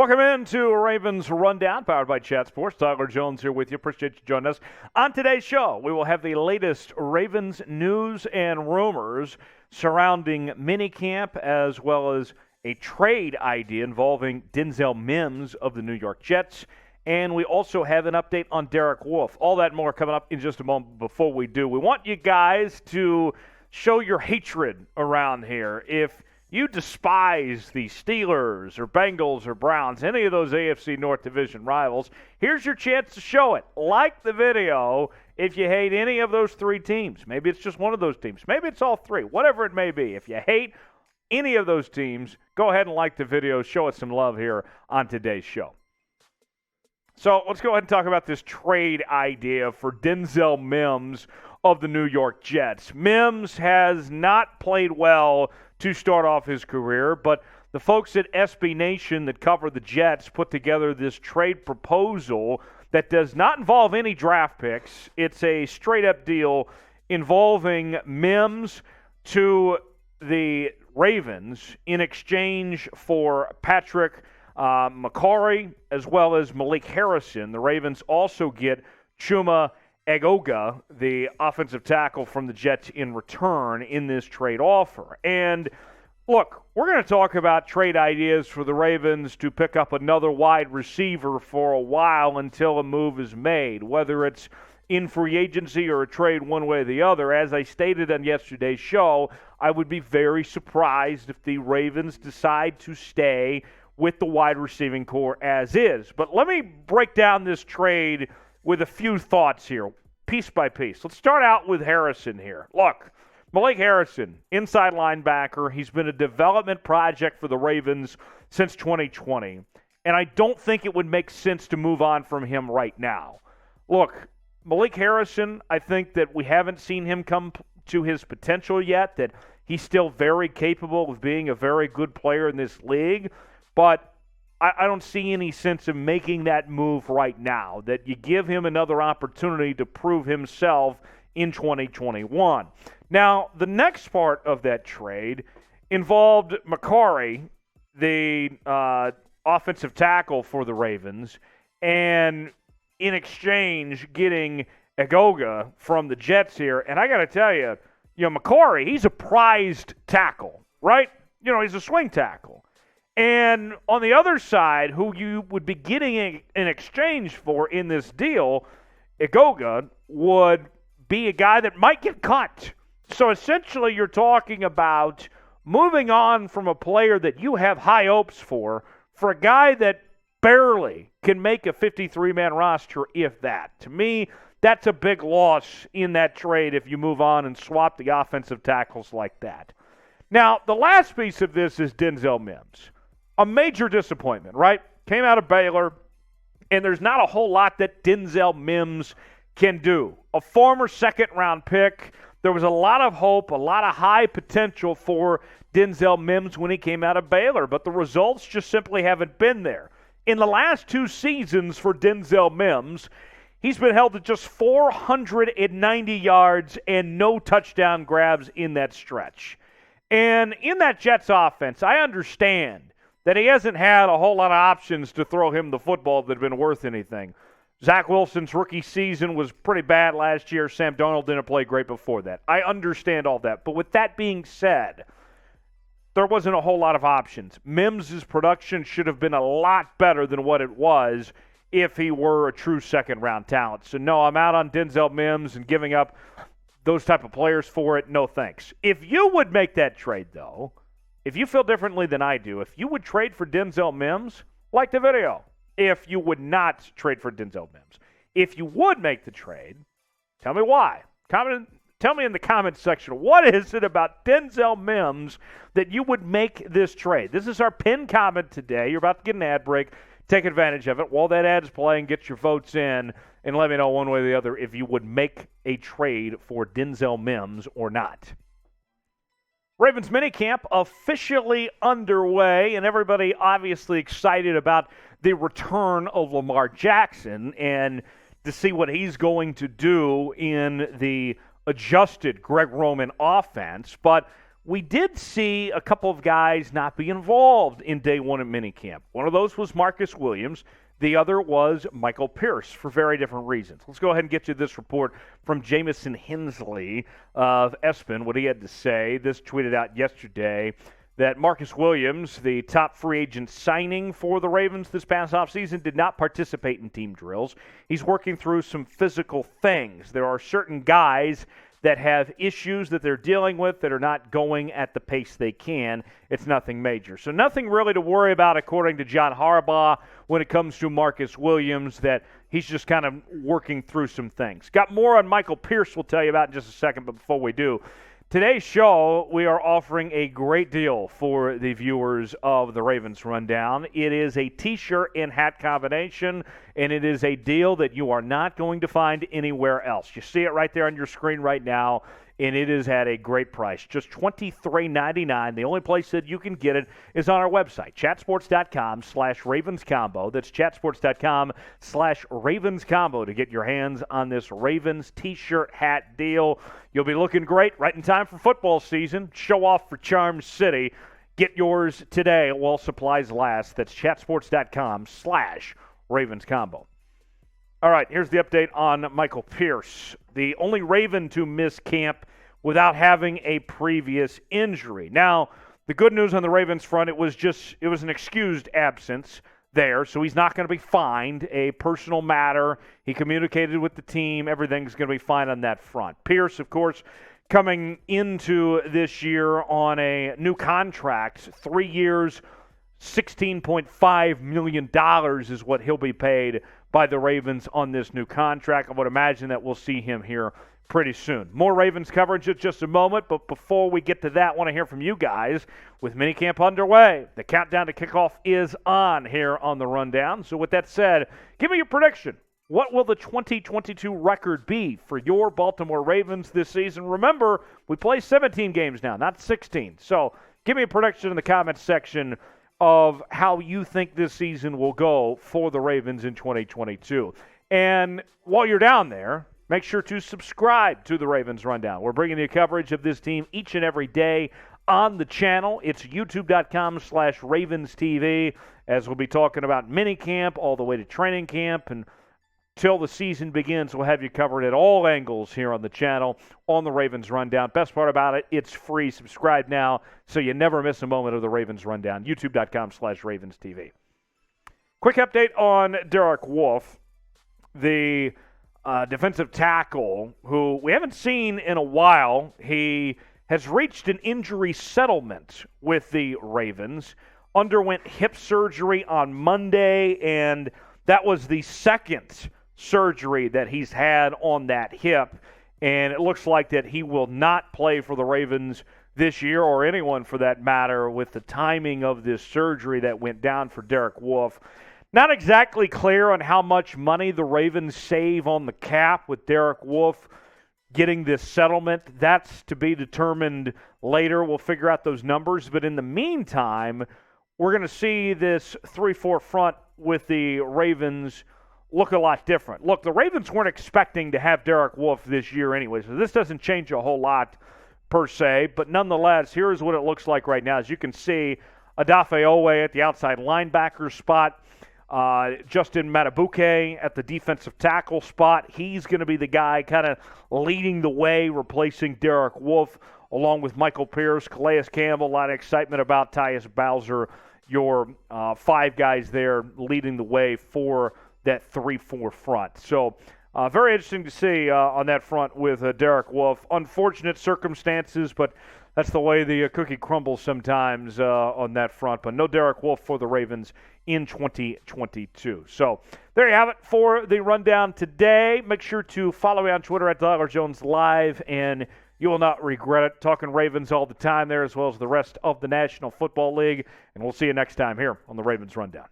Welcome into Ravens Rundown, powered by Chat Sports. Tyler Jones here with you. Appreciate you joining us. On today's show, we will have the latest Ravens news and rumors surrounding Minicamp, as well as a trade idea involving Denzel Mims of the New York Jets. And we also have an update on Derek Wolfe. All that and more coming up in just a moment. Before we do, we want you guys to show your hatred around here. If you despise the Steelers or Bengals or Browns, any of those AFC North Division rivals, here's your chance to show it. Like the video if you hate any of those three teams. Maybe it's just one of those teams. Maybe it's all three. Whatever it may be. If you hate any of those teams, go ahead and like the video. Show us some love here on today's show. So let's go ahead and talk about this trade idea for Denzel Mims of the New York Jets. Mims has not played well to start off his career, but the folks at SB Nation that cover the Jets put together this trade proposal that does not involve any draft picks. It's a straight-up deal involving Mims to the Ravens in exchange for Patrick Mekari as well as Malik Harrison. The Ravens also get Chuma Edoga, the offensive tackle from the Jets, in return in this trade offer. And look, we're going to talk about trade ideas for the Ravens to pick up another wide receiver for a while until a move is made, whether it's in free agency or a trade one way or the other. As I stated on yesterday's show, I would be very surprised if the Ravens decide to stay with the wide receiving core as is. But let me break down this trade with a few thoughts here, piece by piece. Let's start out with Harrison here. Look, Malik Harrison, inside linebacker. He's been a development project for the Ravens since 2020, and I don't think it would make sense to move on from him right now. Look, Malik Harrison, I think that we haven't seen him come to his potential yet, that he's still very capable of being a very good player in this league, but I don't see any sense of making that move right now, that you give him another opportunity to prove himself in 2021. Now, the next part of that trade involved Mekari, the offensive tackle for the Ravens, and in exchange getting Edoga from the Jets here. And I got to tell you, Mekari, he's a prized tackle, right? He's a swing tackle. And on the other side, who you would be getting in exchange for in this deal, Edoga would be a guy that might get cut. So essentially you're talking about moving on from a player that you have high hopes for a guy that barely can make a 53-man roster, if that. To me, that's a big loss in that trade if you move on and swap the offensive tackles like that. Now, the last piece of this is Denzel Mims. A major disappointment, right? Came out of Baylor, and there's not a whole lot that Denzel Mims can do. A former second-round pick. There was a lot of hope, a lot of high potential for Denzel Mims when he came out of Baylor, but the results just simply haven't been there. In the last two seasons for Denzel Mims, he's been held to just 490 yards and no touchdown grabs in that stretch. And in that Jets offense, I understand that he hasn't had a whole lot of options to throw him the football that have been worth anything. Zach Wilson's rookie season was pretty bad last year. Sam Darnold didn't play great before that. I understand all that. But with that being said, there wasn't a whole lot of options. Mims' production should have been a lot better than what it was if he were a true second-round talent. So, no, I'm out on Denzel Mims and giving up those type of players for it. No thanks. If you would make that trade, though, if you feel differently than I do, if you would trade for Denzel Mims, like the video. If you would not trade for Denzel Mims. If you would make the trade, tell me why. Tell me in the comments section, what is it about Denzel Mims that you would make this trade? This is our pinned comment today. You're about to get an ad break. Take advantage of it. While that ad is playing, get your votes in and let me know one way or the other if you would make a trade for Denzel Mims or not. Ravens minicamp officially underway, and everybody obviously excited about the return of Lamar Jackson and to see what he's going to do in the adjusted Greg Roman offense. But we did see a couple of guys not be involved in day one at minicamp. One of those was Marcus Williams. The other was Michael Pierce for very different reasons. Let's go ahead and get you this report from Jamison Hensley of ESPN, what he had to say. This tweeted out yesterday that Marcus Williams, the top free agent signing for the Ravens this past offseason, did not participate in team drills. He's working through some physical things. There are certain guys that have issues that they're dealing with that are not going at the pace they can. It's nothing major. So nothing really to worry about, according to John Harbaugh, when it comes to Marcus Williams, that he's just kind of working through some things. Got more on Michael Pierce we'll tell you about in just a second, but before we do, today's show, we are offering a great deal for the viewers of the Ravens Rundown. It is a T-shirt and hat combination, and it is a deal that you are not going to find anywhere else. You see it right there on your screen right now, and it is at a great price, just $23.99. The only place that you can get it is on our website, chatsports.com/RavensCombo. That's chatsports.com/RavensCombo to get your hands on this Ravens T-shirt hat deal. You'll be looking great right in time for football season. Show off for Charm City. Get yours today while supplies last. That's chatsports.com/RavensCombo. All right, here's the update on Michael Pierce, the only Raven to miss camp without having a previous injury. Now, the good news on the Ravens front, it was an excused absence there, so he's not going to be fined, a personal matter. He communicated with the team. Everything's going to be fine on that front. Pierce, of course, coming into this year on a new contract, 3 years, $16.5 million is what he'll be paid by the Ravens on this new contract. I would imagine that we'll see him here pretty soon. More Ravens coverage in just a moment, but before we get to that, I want to hear from you guys. With minicamp underway, the countdown to kickoff is on here on the Rundown. So with that said, give me your prediction. What will the 2022 record be for your Baltimore Ravens this season? Remember, we play 17 games now, not 16. So give me a prediction in the comments section of how you think this season will go for the Ravens in 2022. And while you're down there, make sure to subscribe to the Ravens Rundown. We're bringing you coverage of this team each and every day on the channel. It's youtube.com/RavensTV, as we'll be talking about minicamp all the way to training camp, and till the season begins, we'll have you covered at all angles here on the channel on the Ravens Rundown. Best part about it, it's free. Subscribe now so you never miss a moment of the Ravens Rundown. youtube.com/RavensTV. Quick update on Derek Wolfe, the defensive tackle who we haven't seen in a while. He has reached an injury settlement with the Ravens, underwent hip surgery on Monday, and that was the second surgery that he's had on that hip, and it looks like that he will not play for the Ravens this year, or anyone for that matter, with the timing of this surgery that went down for Derek Wolfe. Not exactly clear on how much money the Ravens save on the cap with Derek Wolfe getting this settlement. That's to be determined later. We'll figure out those numbers, but in the meantime, we're going to see this 3-4 front with the Ravens look a lot different. Look, the Ravens weren't expecting to have Derek Wolfe this year anyway, so this doesn't change a whole lot per se, but nonetheless, here's what it looks like right now. As you can see, Odafe Owe at the outside linebacker spot, Justin Matabuke at the defensive tackle spot. He's going to be the guy kind of leading the way, replacing Derek Wolfe, along with Michael Pierce, Calais Campbell. A lot of excitement about Tyus Bowser, your five guys there leading the way for that 3-4 front. So very interesting to see on that front with Derek Wolfe. Unfortunate circumstances, but that's the way the cookie crumbles sometimes on that front. But no Derek Wolfe for the Ravens in 2022. So there you have it for the Rundown today. Make sure to follow me on Twitter at @DollarJonesLive, and you will not regret it. Talking Ravens all the time there, as well as the rest of the National Football League. And we'll see you next time here on the Ravens Rundown.